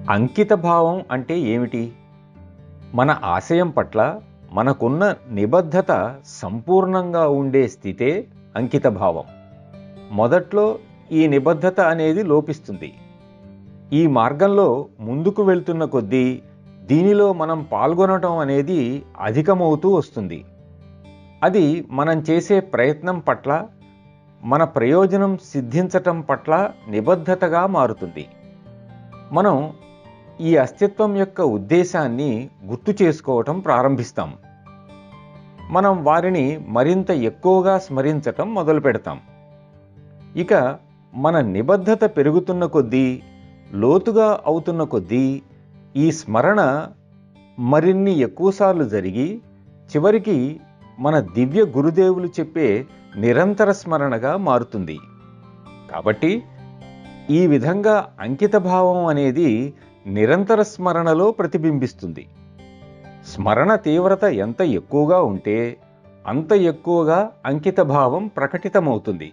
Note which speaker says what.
Speaker 1: అంకిత భావం అంటే ఏమిటి? మన ఆశయం పట్ల మనకున్న నిబద్ధత సంపూర్ణంగా ఉండే స్థితే అంకిత భావం. మొదట్లో ఈ నిబద్ధత అనేది లోపిస్తుంది. ఈ మార్గంలో ముందుకు వెళ్తున్న కొద్దీ దీనిలో మనం పాల్గొనటం అనేది అధికమవుతూ వస్తుంది. అది మనం చేసే ప్రయత్నం పట్ల, మన ప్రయోజనం సిద్ధించటం పట్ల నిబద్ధతగా మారుతుంది. మనం ఈ అస్తిత్వం యొక్క ఉద్దేశాన్ని గుర్తు చేసుకోవటం ప్రారంభిస్తాం. మనం వారిని మరింత ఎక్కువగా స్మరించటం మొదలు పెడతాం. ఇక మన నిబద్ధత పెరుగుతున్న కొద్దీ, లోతుగా అవుతున్న కొద్దీ ఈ స్మరణ మరిన్ని ఎక్కువసార్లు జరిగి చివరికి మన దివ్య గురుదేవులు చెప్పే నిరంతర స్మరణగా మారుతుంది. కాబట్టి ఈ విధంగా అంకిత భావం అనేది నిరంతర స్మరణలో ప్రతిబింబిస్తుంది. స్మరణ తీవ్రత ఎంత ఎక్కువగా ఉంటే అంత ఎక్కువగా అంకిత భావం ప్రకటితమవుతుంది.